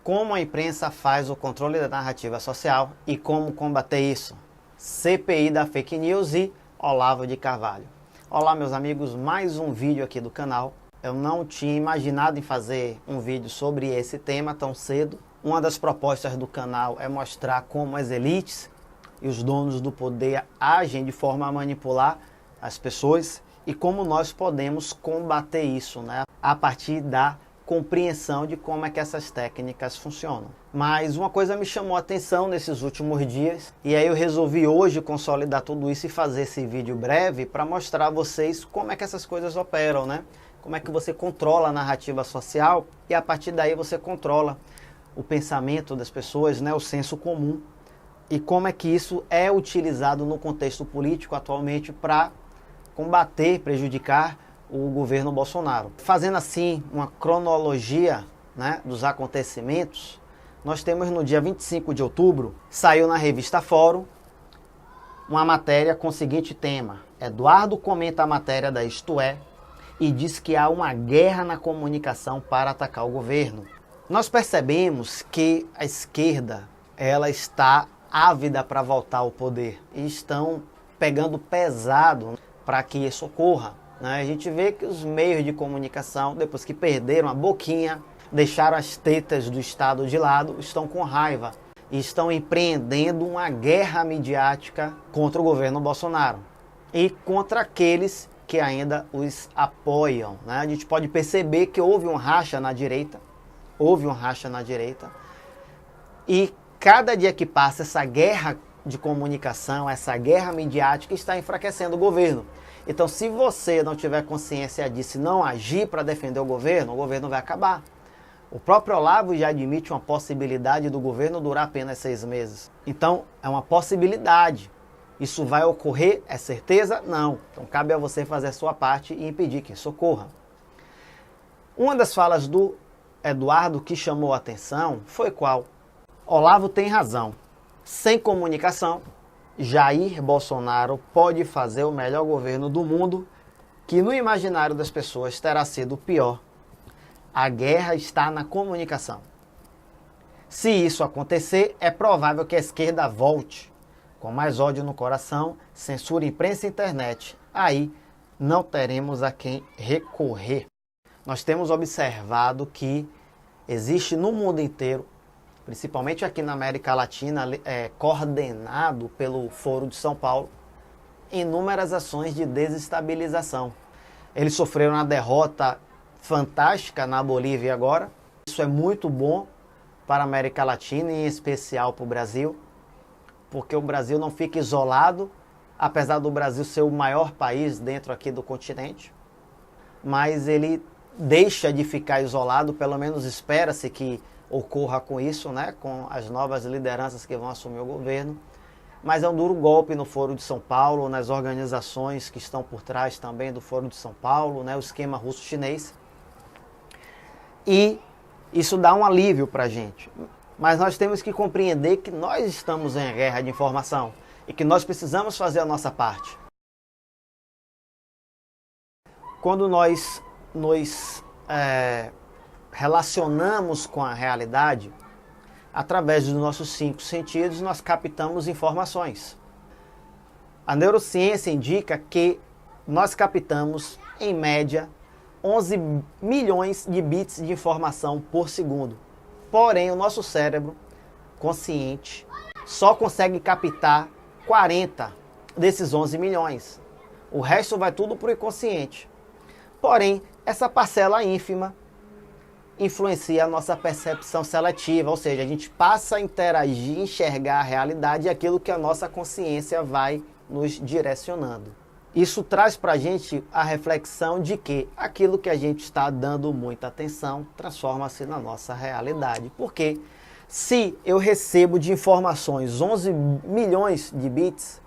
Como a imprensa faz o controle da narrativa social e como combater isso? CPI da Fake News e Olavo de Carvalho. Olá meus amigos, mais um vídeo aqui do canal. Eu não tinha imaginado em fazer um vídeo sobre esse tema tão cedo. Uma das propostas do canal é mostrar como as elites e os donos do poder agem de forma a manipular as pessoas e como nós podemos combater isso, né? A partir da compreensão de como é que essas técnicas funcionam. Mas uma coisa me chamou a atenção nesses últimos dias e aí eu resolvi hoje consolidar tudo isso e fazer esse vídeo breve para mostrar a vocês como é que essas coisas operam, né? Como é que você controla a narrativa social e a partir daí você controla o pensamento das pessoas, né? O senso comum e como é que isso é utilizado no contexto político atualmente para combater, prejudicar o governo Bolsonaro. Fazendo assim uma cronologia, né, dos acontecimentos, nós temos no dia 25 de outubro, saiu na revista Fórum uma matéria com o seguinte tema: Eduardo comenta a matéria da Isto É e diz que há uma guerra na comunicação para atacar o governo. Nós percebemos que a esquerda ela está ávida para voltar ao poder e estão pegando pesado para que isso ocorra. A gente vê que os meios de comunicação, depois que perderam a boquinha, deixaram as tetas do Estado de lado, estão com raiva e estão empreendendo uma guerra midiática contra o governo Bolsonaro e contra aqueles que ainda os apoiam. A gente pode perceber que houve um racha na direita, e cada dia que passa essa guerra de comunicação, essa guerra midiática está enfraquecendo o governo. Então, se você não tiver consciência disso e não agir para defender o governo vai acabar. O próprio Olavo já admite uma possibilidade do governo durar apenas 6 meses. Então, é uma possibilidade. Isso vai ocorrer? É certeza? Não. Então, cabe a você fazer a sua parte e impedir que isso ocorra. Uma das falas do Eduardo que chamou a atenção foi qual? Olavo tem razão. Sem comunicação, Jair Bolsonaro pode fazer o melhor governo do mundo, que no imaginário das pessoas terá sido o pior. A guerra está na comunicação. Se isso acontecer, é provável que a esquerda volte, com mais ódio no coração, censura imprensa e internet. Aí não teremos a quem recorrer. Nós temos observado que existe no mundo inteiro, principalmente aqui na América Latina, coordenado pelo Foro de São Paulo, inúmeras ações de desestabilização. Eles sofreram uma derrota fantástica na Bolívia agora. Isso é muito bom para a América Latina, em especial para o Brasil, porque o Brasil não fica isolado, apesar do Brasil ser o maior país dentro aqui do continente, mas ele deixa de ficar isolado, pelo menos espera-se que ocorra com isso, né, com as novas lideranças que vão assumir o governo. Mas é um duro golpe no Foro de São Paulo, nas organizações que estão por trás também do Foro de São Paulo, né, o esquema russo-chinês. E isso dá um alívio para a gente. Mas nós temos que compreender que nós estamos em guerra de informação e que nós precisamos fazer a nossa parte. Quando nós nos relacionamos com a realidade, através dos nossos 5 sentidos, nós captamos informações. A neurociência indica que nós captamos, em média, 11 milhões de bits de informação por segundo. Porém, o nosso cérebro consciente só consegue captar 40 desses 11 milhões. O resto vai tudo para o inconsciente. Porém, essa parcela ínfima influencia a nossa percepção seletiva, ou seja, a gente passa a interagir, enxergar a realidade e aquilo que a nossa consciência vai nos direcionando. Isso traz para a gente a reflexão de que aquilo que a gente está dando muita atenção transforma-se na nossa realidade. Porque se eu recebo de informações 11 milhões de bits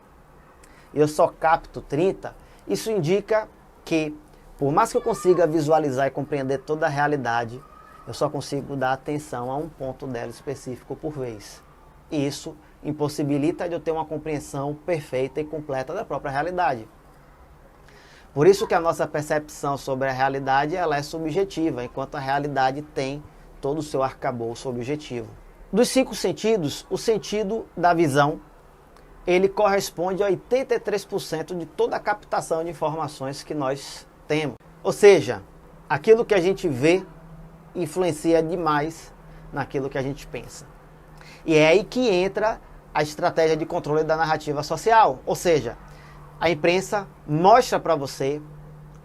e eu só capto 30, isso indica que, por mais que eu consiga visualizar e compreender toda a realidade, eu só consigo dar atenção a um ponto dela específico por vez. E isso impossibilita de eu ter uma compreensão perfeita e completa da própria realidade. Por isso que a nossa percepção sobre a realidade ela é subjetiva, enquanto a realidade tem todo o seu arcabouço objetivo. Dos 5 sentidos, o sentido da visão, ele corresponde a 83% de toda a captação de informações que nós temos. Ou seja, aquilo que a gente vê influencia demais naquilo que a gente pensa. E é aí que entra a estratégia de controle da narrativa social. Ou seja, a imprensa mostra para você,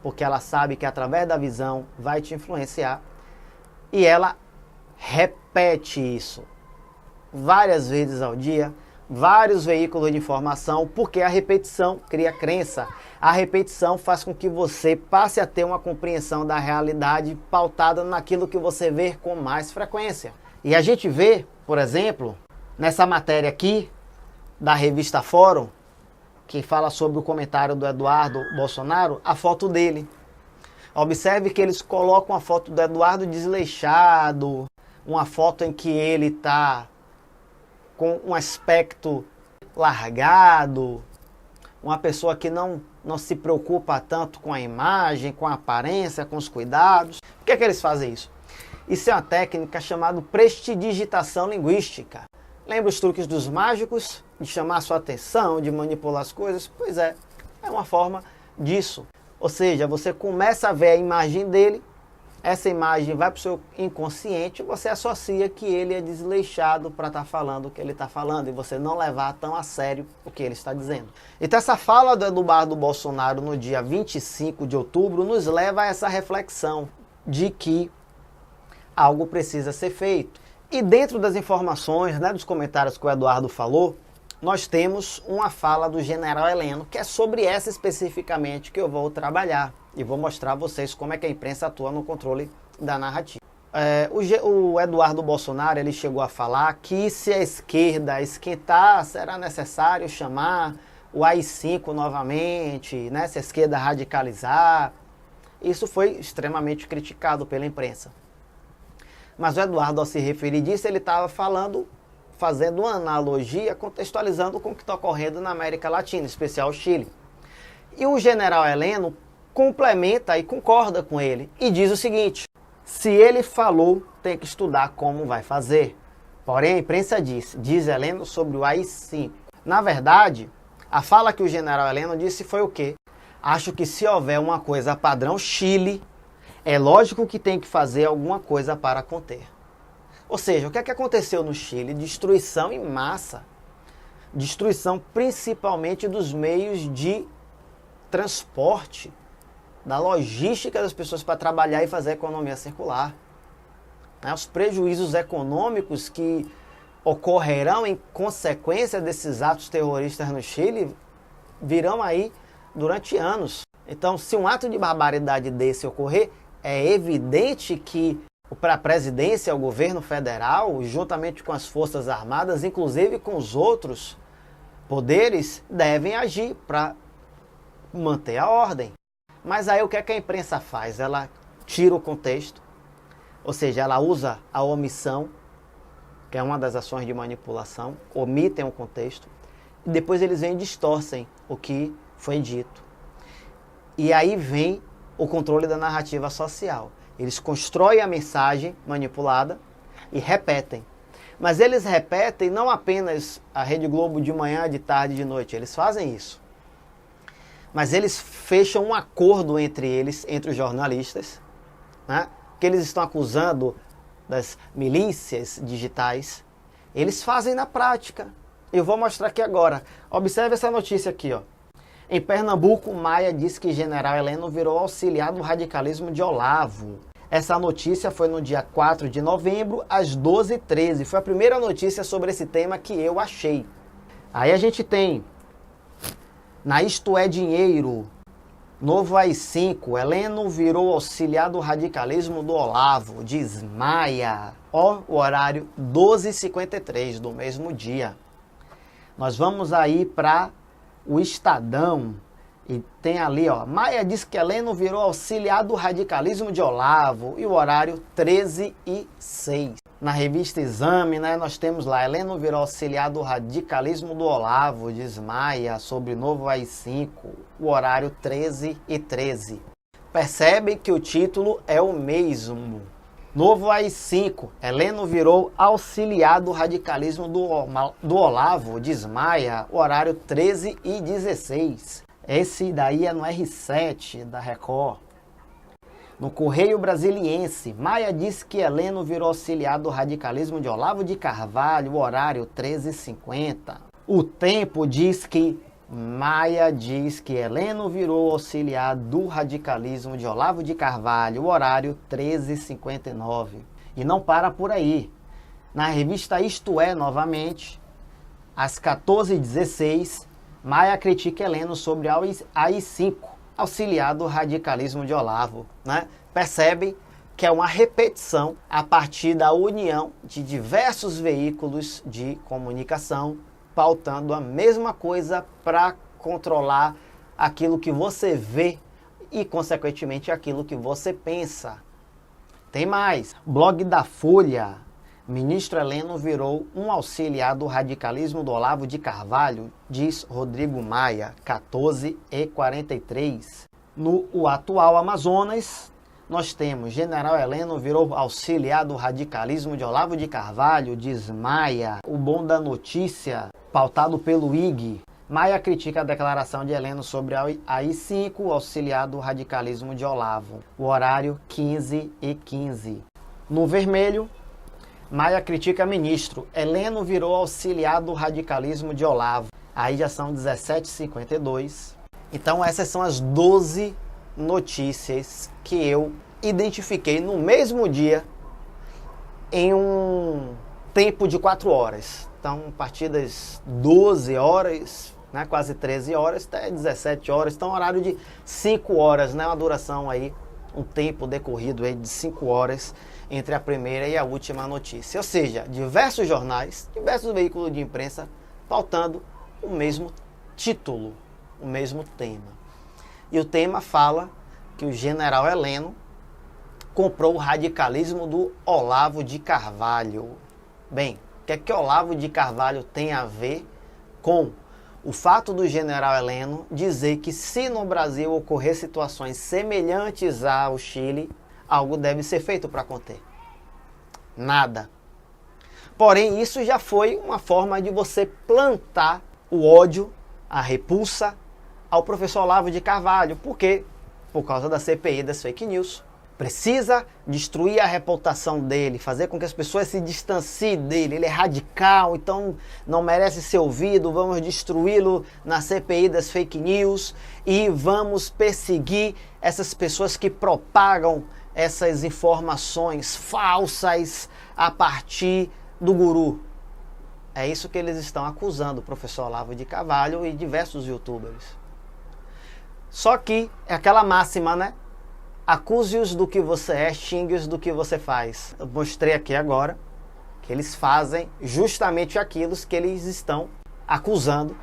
porque ela sabe que através da visão vai te influenciar, e ela repete isso várias vezes ao dia, vários veículos de informação, porque a repetição cria crença. A repetição faz com que você passe a ter uma compreensão da realidade pautada naquilo que você vê com mais frequência. E a gente vê, por exemplo, nessa matéria aqui da revista Fórum, que fala sobre o comentário do Eduardo Bolsonaro, a foto dele. Observe que eles colocam a foto do Eduardo desleixado, uma foto em que ele está com um aspecto largado, uma pessoa que não se preocupa tanto com a imagem, com a aparência, com os cuidados. Por que eles fazem isso? Isso é uma técnica chamada prestidigitação linguística. Lembra os truques dos mágicos? De chamar a sua atenção, de manipular as coisas? Pois é uma forma disso. Ou seja, você começa a ver a imagem dele, essa imagem vai para o seu inconsciente, você associa que ele é desleixado para estar falando o que ele está falando e você não levar tão a sério o que ele está dizendo. Então essa fala do Eduardo Bolsonaro no dia 25 de outubro nos leva a essa reflexão de que algo precisa ser feito. E dentro das informações, dos comentários que o Eduardo falou, nós temos uma fala do General Heleno, que é sobre essa especificamente que eu vou trabalhar. E vou mostrar a vocês como é que a imprensa atua no controle da narrativa. O Eduardo Bolsonaro ele chegou a falar que se a esquerda esquentar, será necessário chamar o AI-5 novamente, se a esquerda radicalizar. Isso foi extremamente criticado pela imprensa. Mas o Eduardo, ao se referir disso, ele estava fazendo uma analogia, contextualizando com o que está ocorrendo na América Latina, em especial o Chile. E o General Heleno complementa e concorda com ele e diz o seguinte: se ele falou, tem que estudar como vai fazer. Porém, a imprensa diz Heleno sobre o AI-5. Na verdade, a fala que o General Heleno disse foi o quê? Acho que se houver uma coisa padrão Chile, é lógico que tem que fazer alguma coisa para conter. Ou seja, o que é que aconteceu no Chile? Destruição em massa. Destruição principalmente dos meios de transporte, da logística das pessoas para trabalhar e fazer a economia circular. Os prejuízos econômicos que ocorrerão em consequência desses atos terroristas no Chile virão aí durante anos. Então, se um ato de barbaridade desse ocorrer, é evidente que para a presidência, o governo federal, juntamente com as Forças Armadas, inclusive com os outros poderes, devem agir para manter a ordem. Mas aí o que é que a imprensa faz? Ela tira o contexto, ou seja, ela usa a omissão, que é uma das ações de manipulação, omitem o contexto, e depois eles vêm e distorcem o que foi dito. E aí vem o controle da narrativa social. Eles constroem a mensagem manipulada e repetem. Mas eles repetem não apenas a Rede Globo de manhã, de tarde e de noite. Eles fazem isso. Mas eles fecham um acordo entre eles, entre os jornalistas, que eles estão acusando das milícias digitais. Eles fazem na prática. Eu vou mostrar aqui agora. Observe essa notícia aqui, ó. Em Pernambuco, Maia diz que General Heleno virou auxiliar do radicalismo de Olavo. Essa notícia foi no dia 4 de novembro, às 12h13. Foi a primeira notícia sobre esse tema que eu achei. Aí a gente tem, na Isto é Dinheiro, novo AI-5, Heleno virou auxiliar do radicalismo do Olavo, diz Maia. Ó, o horário 12h53 do mesmo dia. Nós vamos aí para o Estadão, e tem ali, ó, Maia diz que Heleno virou auxiliar do radicalismo de Olavo, e o horário 13h06. Na revista Exame, nós temos lá, Heleno virou auxiliar do radicalismo do Olavo, diz Maia, sobre o novo AI-5, o horário 13h13. Percebem que o título é o mesmo. Novo AI-5. Heleno virou auxiliar do radicalismo do Olavo, diz Maia, horário 13h16. Esse daí é no R7 da Record. No Correio Brasiliense, Maia diz que Heleno virou auxiliar do radicalismo de Olavo de Carvalho, horário 13h50. O Tempo diz que Maia diz que Heleno virou auxiliar do radicalismo de Olavo de Carvalho, horário 13h59. E não para por aí. Na revista Isto É, novamente, às 14h16, Maia critica Heleno sobre a AI-5, auxiliar do radicalismo de Olavo. Né? Percebem que é uma repetição a partir da união de diversos veículos de comunicação, pautando a mesma coisa para controlar aquilo que você vê e, consequentemente, aquilo que você pensa. Tem mais. Blog da Folha. Ministro Heleno virou um auxiliar do radicalismo do Olavo de Carvalho, diz Rodrigo Maia, 14h43. No O Atual Amazonas, nós temos General Heleno virou auxiliar do radicalismo de Olavo de Carvalho, diz Maia. O Bom da Notícia, pautado pelo IG. Maia critica a declaração de Heleno sobre a AI-5, auxiliar do radicalismo de Olavo. O horário 15h15. No Vermelho, Maia critica ministro. Heleno virou auxiliar do radicalismo de Olavo. Aí já são 17h52. Então essas são as 12 notícias que eu identifiquei no mesmo dia em um tempo de 4 horas. Então, a partir das 12 horas, né, quase 13 horas, até 17 horas. Então, horário de 5 horas, né, uma duração aí, um tempo decorrido aí de 5 horas entre a primeira e a última notícia. Ou seja, diversos jornais, diversos veículos de imprensa pautando o mesmo título, o mesmo tema. E o tema fala que o general Heleno comprou o radicalismo do Olavo de Carvalho. Bem, o que é que Olavo de Carvalho tem a ver com o fato do general Heleno dizer que se no Brasil ocorrer situações semelhantes ao Chile, algo deve ser feito para conter? Nada. Porém, isso já foi uma forma de você plantar o ódio, a repulsa ao professor Olavo de Carvalho. Por quê? Por causa da CPI das fake news. Precisa destruir a reputação dele, fazer com que as pessoas se distanciem dele. Ele é radical, então não merece ser ouvido. Vamos destruí-lo na CPI das fake news e vamos perseguir essas pessoas que propagam essas informações falsas a partir do guru. É isso que eles estão acusando o professor Olavo de Carvalho e diversos youtubers. Só que é aquela máxima, né? Acuse-os do que você é, xingue-os do que você faz. Eu mostrei aqui agora que eles fazem justamente aquilo que eles estão acusando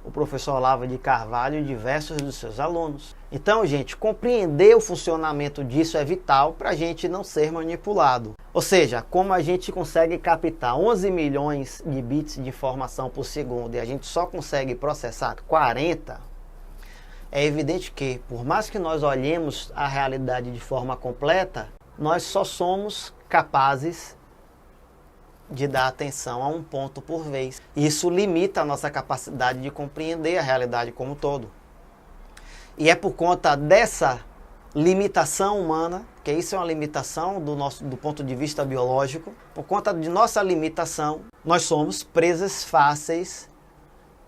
o professor Olavo de Carvalho e diversos dos seus alunos. Então, gente, compreender o funcionamento disso é vital para a gente não ser manipulado. Ou seja, como a gente consegue captar 11 milhões de bits de informação por segundo e a gente só consegue processar 40, é evidente que, por mais que nós olhemos a realidade de forma completa, nós só somos capazes de dar atenção a um ponto por vez. Isso limita a nossa capacidade de compreender a realidade como um todo. E é por conta dessa limitação humana, que isso é uma limitação do ponto de vista biológico, por conta de nossa limitação, nós somos presas fáceis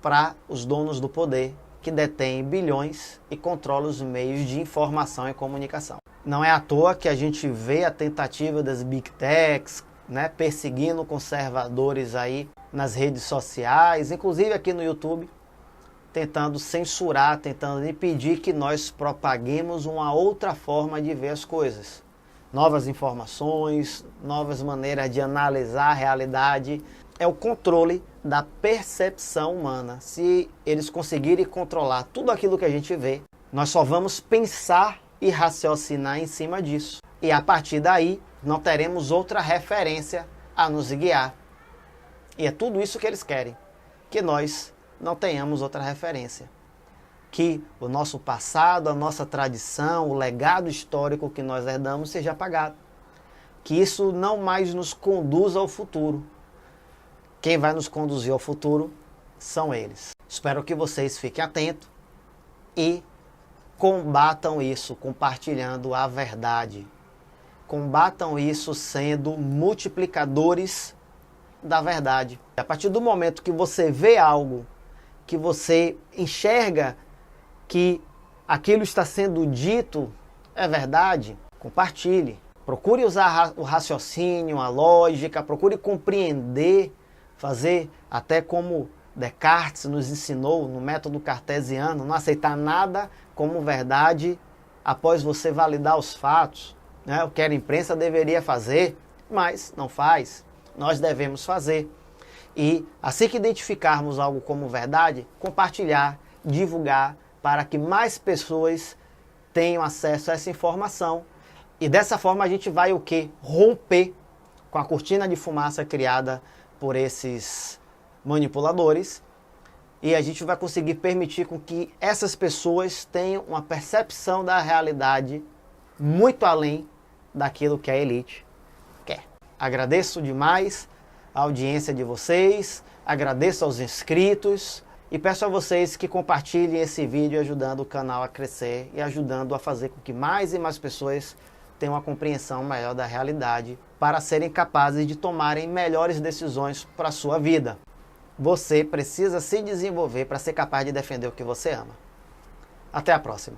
para os donos do poder, que detêm bilhões e controlam os meios de informação e comunicação. Não é à toa que a gente vê a tentativa das Big Techs, né, perseguindo conservadores aí nas redes sociais, inclusive aqui no YouTube, tentando censurar, tentando impedir que nós propaguemos uma outra forma de ver as coisas. Novas informações, novas maneiras de analisar a realidade. É o controle da percepção humana. Se eles conseguirem controlar tudo aquilo que a gente vê, nós só vamos pensar e raciocinar em cima disso. E a partir daí, não teremos outra referência a nos guiar. E é tudo isso que eles querem, que nós não tenhamos outra referência. Que o nosso passado, a nossa tradição, o legado histórico que nós herdamos seja apagado. que isso não mais nos conduza ao futuro. Quem vai nos conduzir ao futuro são eles. Espero que vocês fiquem atentos e combatam isso compartilhando a verdade. Combatam isso sendo multiplicadores da verdade. A partir do momento que você vê algo, que você enxerga que aquilo está sendo dito é verdade, compartilhe. Procure usar o raciocínio, a lógica, procure compreender, fazer até como Descartes nos ensinou no método cartesiano, não aceitar nada como verdade após você validar os fatos, né? O que a imprensa deveria fazer, mas não faz. Nós devemos fazer. E assim que identificarmos algo como verdade, compartilhar, divulgar, para que mais pessoas tenham acesso a essa informação. E dessa forma a gente vai o quê? Romper com a cortina de fumaça criada por esses manipuladores. E a gente vai conseguir permitir com que essas pessoas tenham uma percepção da realidade muito além daquilo que a elite quer. Agradeço demais a audiência de vocês, agradeço aos inscritos e peço a vocês que compartilhem esse vídeo ajudando o canal a crescer e ajudando a fazer com que mais e mais pessoas tenham uma compreensão maior da realidade para serem capazes de tomarem melhores decisões para a sua vida. Você precisa se desenvolver para ser capaz de defender o que você ama. Até a próxima.